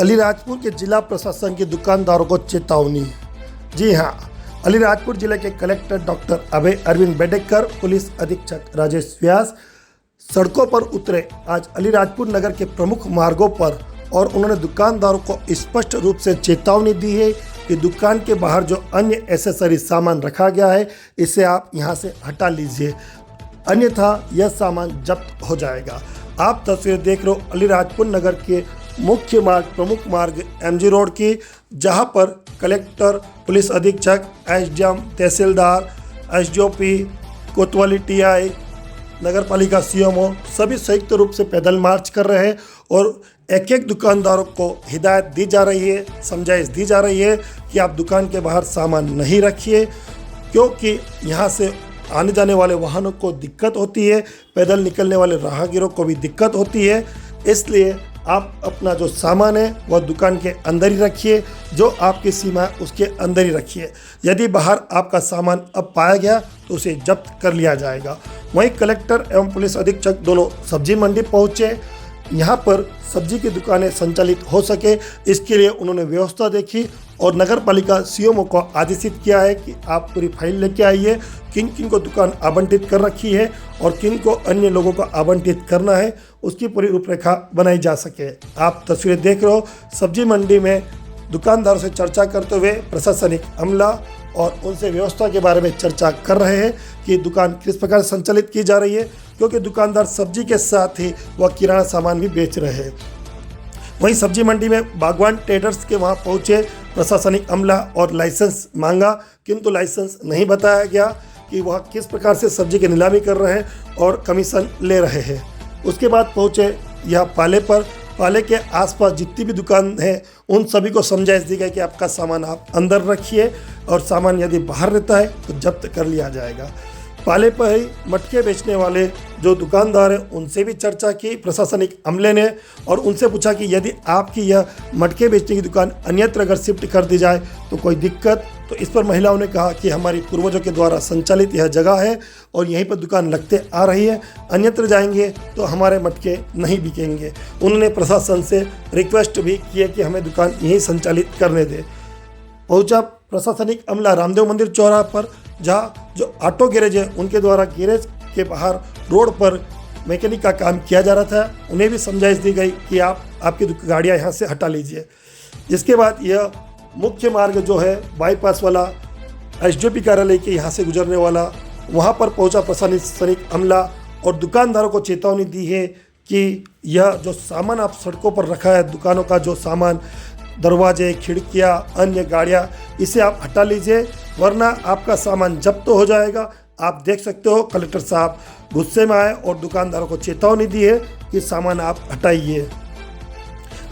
अलीराजपुर के जिला प्रशासन की दुकानदारों को चेतावनी। जी हाँ, अलीराजपुर जिले के कलेक्टर डॉक्टर अभय अरविंद बेडेकर, पुलिस अधीक्षक राजेश व्यास सड़कों पर उतरे आज अलीराजपुर नगर के प्रमुख मार्गों पर, और उन्होंने दुकानदारों को स्पष्ट रूप से चेतावनी दी है कि दुकान के बाहर जो अन्य एसेसरी सामान रखा गया है इसे आप यहां से हटा लीजिए, अन्यथा यह सामान जब्त हो जाएगा। आप तस्वीर देख रहे हो अलीराजपुर नगर के मुख्य मार्ग, प्रमुख मार्ग MG रोड की, जहां पर कलेक्टर, पुलिस अधीक्षक, SDM, तहसीलदार, SDOP, कोतवाली TI, नगर पालिका CMO सभी संयुक्त रूप से पैदल मार्च कर रहे हैं और एक एक दुकानदारों को हिदायत दी जा रही है, समझाइश दी जा रही है कि आप दुकान के बाहर सामान नहीं रखिए, क्योंकि यहाँ से आने जाने वाले वाहनों को दिक्कत होती है, पैदल निकलने वाले राहगीरों को भी दिक्कत होती है। इसलिए आप अपना जो सामान है वह दुकान के अंदर ही रखिए, जो आपकी सीमा है उसके अंदर ही रखिए। यदि बाहर आपका सामान अब पाया गया तो उसे जब्त कर लिया जाएगा। वहीं कलेक्टर एवं पुलिस अधीक्षक दोनों सब्जी मंडी पहुंचे। यहाँ पर सब्जी की दुकानें संचालित हो सके, इसके लिए उन्होंने व्यवस्था देखी और नगर पालिका CMO को आदेशित किया है कि आप पूरी फाइल लेके आइए, किन किन को दुकान आवंटित कर रखी है और किन को अन्य लोगों को आवंटित करना है, उसकी पूरी रूपरेखा बनाई जा सके। आप तस्वीरें देख रहे हो, सब्जी मंडी में दुकानदारों से चर्चा करते हुए प्रशासनिक अमला और उनसे व्यवस्था के बारे में चर्चा कर रहे हैं कि दुकान किस प्रकार संचालित की जा रही है, क्योंकि दुकानदार सब्जी के साथ ही वह किराना सामान भी बेच रहे हैं। वहीं सब्जी मंडी में बागवान ट्रेडर्स के वहां पहुंचे प्रशासनिक अमला और लाइसेंस मांगा, किंतु लाइसेंस नहीं बताया गया कि वह किस प्रकार से सब्जी की नीलामी कर रहे हैं और कमीशन ले रहे हैं। उसके बाद पहुंचे यह पाले पर। पाले के आसपास जितनी भी दुकान है उन सभी को समझाइश दी गई कि आपका सामान आप अंदर रखिए और सामान यदि बाहर रहता है तो जब्त कर लिया जाएगा। पाले पर ही मटके बेचने वाले जो दुकानदार हैं उनसे भी चर्चा की प्रशासनिक अमले ने, और उनसे पूछा कि यदि आपकी यह मटके बेचने की दुकान अन्यत्र अगर शिफ्ट कर दी जाए तो कोई दिक्कत। तो इस पर महिलाओं ने कहा कि हमारी पूर्वजों के द्वारा संचालित यह जगह है और यहीं पर दुकान लगते आ रही है, अन्यत्र जाएंगे तो हमारे मटके नहीं बिकेंगे। उन्होंने प्रशासन से रिक्वेस्ट भी की कि हमें दुकान यहीं संचालित करने दे। पहुंचा प्रशासनिक अमला रामदेव मंदिर चौराहा पर, जहाँ जो ऑटो गैरेज है उनके द्वारा गैरेज के बाहर रोड पर मैकेनिक का काम किया जा रहा था। उन्हें भी समझाइश दी गई कि आपकी गाड़ियाँ यहाँ से हटा लीजिए। इसके बाद यह मुख्य मार्ग जो है बाईपास वाला SDOP कार्यालय के यहाँ से गुजरने वाला, वहाँ पर पहुँचा प्रशासनिक अमला और दुकानदारों को चेतावनी दी है कि यह जो सामान आप सड़कों पर रखा है, दुकानों का जो सामान, दरवाजे, खिड़कियाँ, अन्य गाड़ियाँ, इसे आप हटा लीजिए, वरना आपका सामान जब्त हो जाएगा। आप देख सकते हो कलेक्टर साहब गुस्से में आए और दुकानदारों को चेतावनी दी है कि सामान आप हटाइए।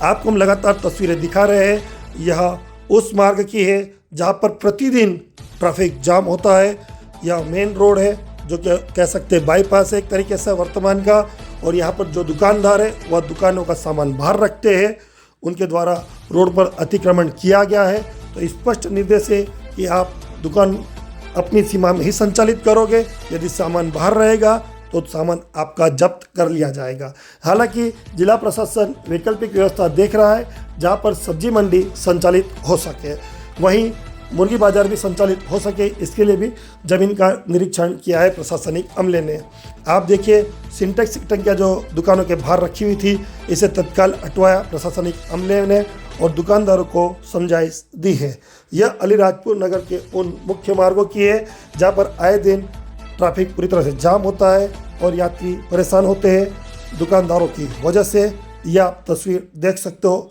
आपको हम लगातार तस्वीरें दिखा रहे हैं। यह उस मार्ग की है जहां पर प्रतिदिन ट्रैफिक जाम होता है। यह मेन रोड है, जो कह सकते हैं बाईपास है एक तरीके से वर्तमान का, और यहाँ पर जो दुकानदार है वह दुकानों का सामान बाहर रखते हैं। उनके द्वारा रोड पर अतिक्रमण किया गया है। तो स्पष्ट निर्देश है कि आप दुकान अपनी सीमा में ही संचालित करोगे, यदि सामान बाहर रहेगा तो सामान आपका जब्त कर लिया जाएगा। हालांकि जिला प्रशासन वैकल्पिक व्यवस्था देख रहा है जहां पर सब्जी मंडी संचालित हो सके, वहीं मुर्गी बाजार भी संचालित हो सके, इसके लिए भी जमीन का निरीक्षण किया है प्रशासनिक अमले ने। आप देखिए सिंटेक्स टंकियाँ जो दुकानों के बाहर रखी हुई थी, इसे तत्काल हटवाया प्रशासनिक अमले ने और दुकानदारों को समझाइश दी है। यह अलीराजपुर नगर के उन मुख्य मार्गों की है जहाँ पर आए दिन ट्रैफिक पूरी तरह से जाम होता है और यात्री परेशान होते हैं दुकानदारों की वजह से। यह आप तस्वीर देख सकते हो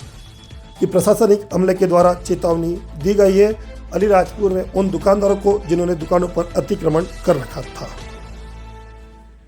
कि प्रशासनिक अमले के द्वारा चेतावनी दी गई है अलीराजपुर में उन दुकानदारों को जिन्होंने दुकानों पर अतिक्रमण कर रखा था।